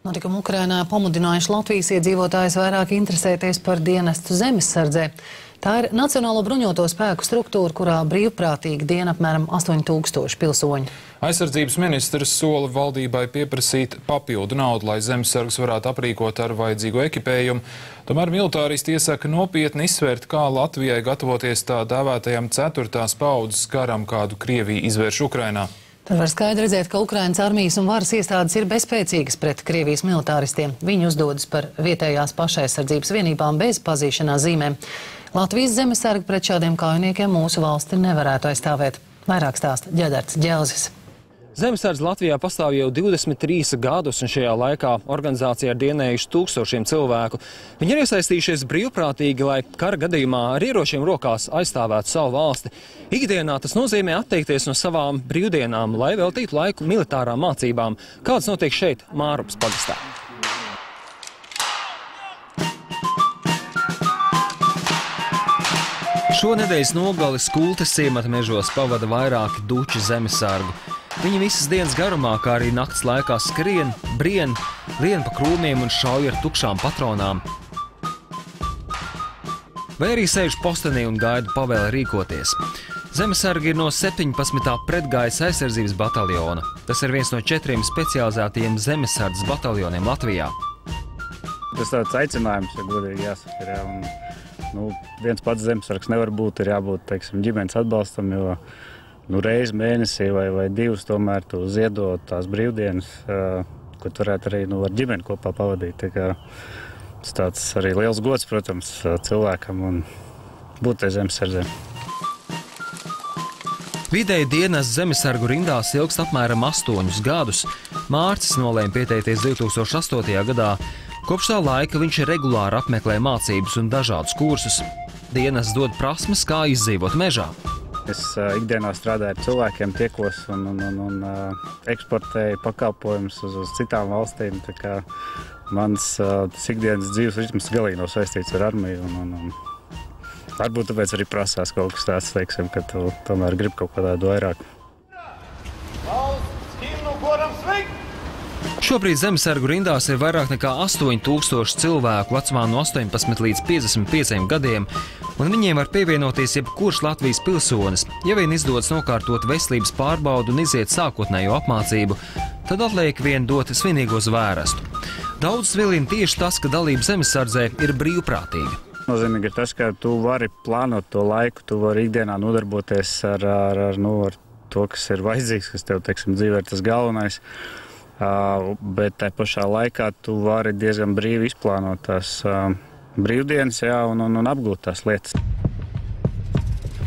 Notikumi Ukrainā pamudinājuši Latvijas iedzīvotājus vairāk interesēties par dienestu zemesardzē. Tā ir Nacionālo bruņoto spēku struktūra, kurā brīvprātīgi dien apmēram 8000 pilsoņu. Aizsardzības ministrs sola valdībai pieprasīt papildu naudu, lai zemesargs varētu aprīkot ar vajadzīgo ekipējumu. Tomēr militāristi iesaka nopietni izsvērt, kā Latvijai gatavoties tā dēvētajam 4. paudzes karam, kādu Krievija izvērš Ukrainā. Tad var skaidri redzēt, ka Ukrainas armijas un varas iestādes ir bezspēcīgas pret Krievijas militāristiem. Viņi uzdodas par vietējās pašaizsardzības vienībām bez pazīšanās zīmēm. Latvijas zemesargi pret šādiem kaujiniekiem mūsu valsti nevarētu aizstāvēt. Vairāk stāsta Ģedarts Ģelzis. Zemesardze Latvijā pastāv jau 23 gadus, un šajā laikā organizācija ir dienējuši tūkstošiem cilvēku. Viņi ir iesaistījušies brīvprātīgi, lai kara gadījumā ar ieročiem rokās aizstāvētu savu valsti. Ikdienā tas nozīmē atteikties no savām brīvdienām, lai veltītu laiku militārām mācībām, kāds notiek šeit, Mārupas pagastā. Šonedēļas nogali Skultes ciemata mežos pavada vairāki duči zemesargu. Viņi visas dienas garumā, kā arī nakts laikā skrien, brien, lien pa krūmiem un šauj ar tukšām patronām. Vai arī sēž postenī un gaida pavēli rīkoties. Zemesargi ir no 17. pretgaisa aizsardzības bataljona. Tas ir viens no 4 specializētajiem zemesardzes bataljoniem Latvijā. Tas tāds aicinājums, ja godīgi jāsaka, ir, un viens pats zemesargs nevar būt, ir jābūt, teiksim, ģimenes atbalstam, jo reizi mēnesī vai 2 tomēr tu ziedot tās brīvdienas, ko tu varētu arī ar ģimeni kopā pavadīt. Tas tāds arī liels gods, protams, cilvēkam un būt tai zemesardzē. Vidēji dienas zemesargu rindās ilgst apmēram 8 gadus. Mārcis nolēma pieteikties 2008. gadā. Kopš tā laika viņš regulāri apmeklē mācības un dažādus kursus. Dienas dod prasmes, kā izdzīvot mežā. Es ikdienā strādāju ar cilvēkiem, tiekos un eksportēju pakalpojumus uz citām valstīm. Tā kā mans ikdienas dzīves ritms galīgi nav saistīts ar armiju. Varbūt tāpēc arī prasās kaut kas tāds, teiksim, ka tu tomēr grib kaut ko tādu vairāk. Šobrīd zemesargu rindās ir vairāk nekā 8000 cilvēku vecumā no 18 līdz 55 gadiem, un viņiem var pievienoties jebkurš Latvijas pilsonis. Ja vien izdodas nokārtot veselības pārbaudu un iziet sākotnējo apmācību, tad atliek vien dot svinīgo zvērestu. Daudz vilina tieši tas, ka dalība zemesardzē ir brīvprātīga. Nozīmīgi ir tas, ka tu vari plānot to laiku, tu vari ikdienā nodarboties ar to, kas ir vajadzīgs, kas tev, teiksim, dzīvē ir tas galvenais. Bet tā pašā laikā tu vari diezgan brīvi izplānot tās brīvdienas, un apgūt tās lietas.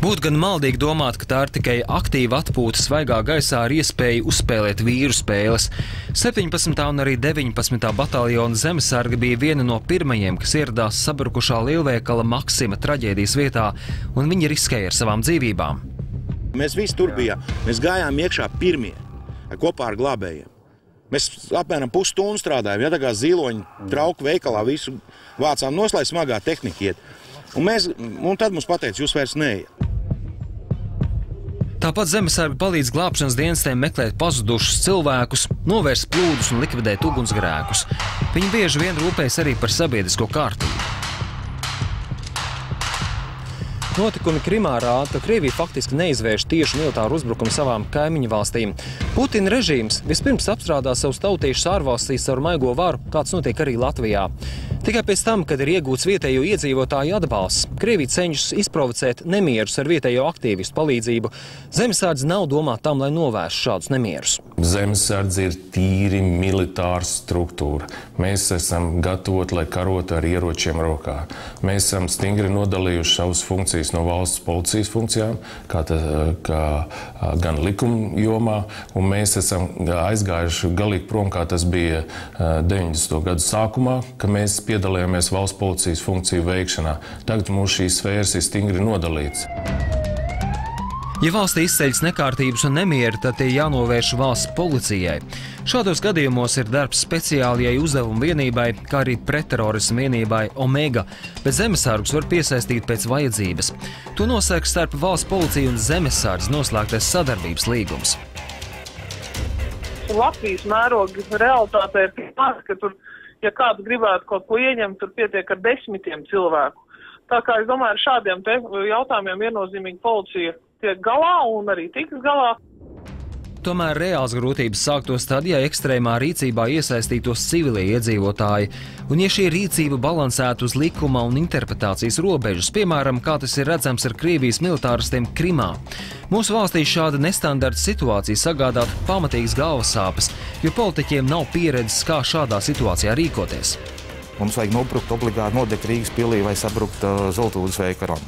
Būtu gan maldīgi domāt, ka tā ir tikai aktīva atpūta svaigā gaisā ar iespēju uzspēlēt vīru spēles. 17. un arī 19. bataljona zemesargi bija viena no pirmajiem, kas ieradās sabrukušā lielveikala Maksima traģēdijas vietā, un viņi riskēja ar savām dzīvībām. Mēs visi tur bijām. Mēs gājām iekšā pirmie, kopā ar glābējiem. Mēs apmēram pusstundu strādājām, tā kā zīloņi trauku veikalā visu vācām nos, lai smagā tehnika iet. Un tad mums pateica, jūs vairs neiet. Tāpat zemesargi palīdz glābšanas dienestiem meklēt pazudušus cilvēkus, novērst plūdus un likvidēt ugunsgrēkus. Viņi bieži vien rūpējas arī par sabiedrisko kārtību. Notikumi Krimā rāda, ka Krievija faktiski neizvērš tiešu militāru uzbrukumu savām kaimiņu valstīm. Putina režīms vispirms apstrādā savus tautiešus ārvalstīs ar maigo varu, kāds notiek arī Latvijā. Tikai pēc tam, kad ir iegūts vietējo iedzīvotāju atbalsts, Krievija cenšas izprovocēt nemierus ar vietējo aktīvistu palīdzību. Zemesardze nav domāta tam, lai novērstu šādus nemierus. Zemesardze ir tīri militāra struktūra. Mēs esam gatavoti, lai karotu ar ieročiem rokā. Mēs esam stingri nodalījuši savas funkcijas no valsts policijas funkcijām, kā gan likuma jomā, un mēs esam aizgājuši galīgi prom, kā tas bija 90. gadu sākumā, ka mēs piedalījāmies valsts policijas funkciju veikšanā. Tagad mums šīs sfēras ir stingri nodalītas. Ja valstī izceļas nekārtības un nemieri, tad tie jānovērš valsts policijai. Šādos gadījumos ir darbs speciālajai uzdevumu vienībai, kā arī pretterorismu vienībai Omega, bet zemesargus var piesaistīt pēc vajadzības. To nosaka starp valsts policiju un zemesardzi noslēgtais sadarbības līgums. Latvijas mēroga realitāte ir tāda, ka tur, ja kāds gribētu kaut ko ieņemt, tur pietiek ar 10 cilvēku. Tā kā es domāju, ar šādiem te jautājumiem viennozīmīgi policija tiek galā un arī tiks galā. Tomēr reāls grūtības sāktos tad, ja ekstrēmā rīcībā iesaistītos civilie iedzīvotāji, un ja šī rīcība balansētu uz likuma un interpretācijas robežas, piemēram, kā tas ir redzams ar Krievijas militāristiem Krimā. Mūsu valstī šāda nestandarta situācija sagādātu pamatīgas galvas sāpes, jo politiķiem nav pieredzes, kā šādā situācijā rīkoties. Mums vajag nobrukt obligāti nodegt Rīgas pilī vai sabrukt Zoltūdas veikaram.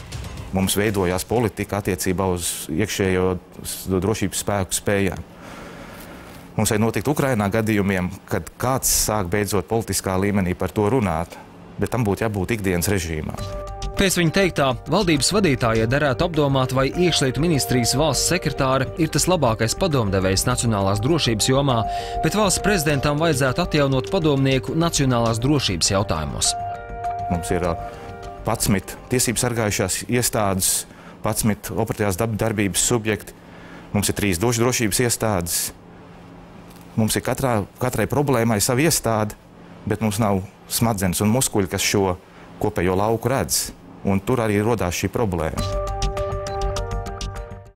Mums veidojās politika attiecībā uz iekšējo drošības spēku spējām. Mums vajag notikt Ukrainā gadījumiem, kad kāds sāk beidzot politiskā līmenī par to runāt, bet tam būtu jābūt ikdienas režīmā. Pēc viņa teiktā, valdības vadītājai derētu apdomāt, vai iekšlietu ministrijas valsts sekretāre ir tas labākais padomdevējs nacionālās drošības jomā, bet valsts prezidentam vajadzētu atjaunot padomnieku nacionālās drošības jautājumos. Mums ir 11 tiesību sargājušās iestādes, 11 operatīvās darbības subjekti, mums ir 3 drošības iestādes. Mums ir katrai problēmai sava iestāde, bet mums nav smadzenes un muskuļi, kas šo kopējo lauku redz. Un tur arī rodās šī problēma.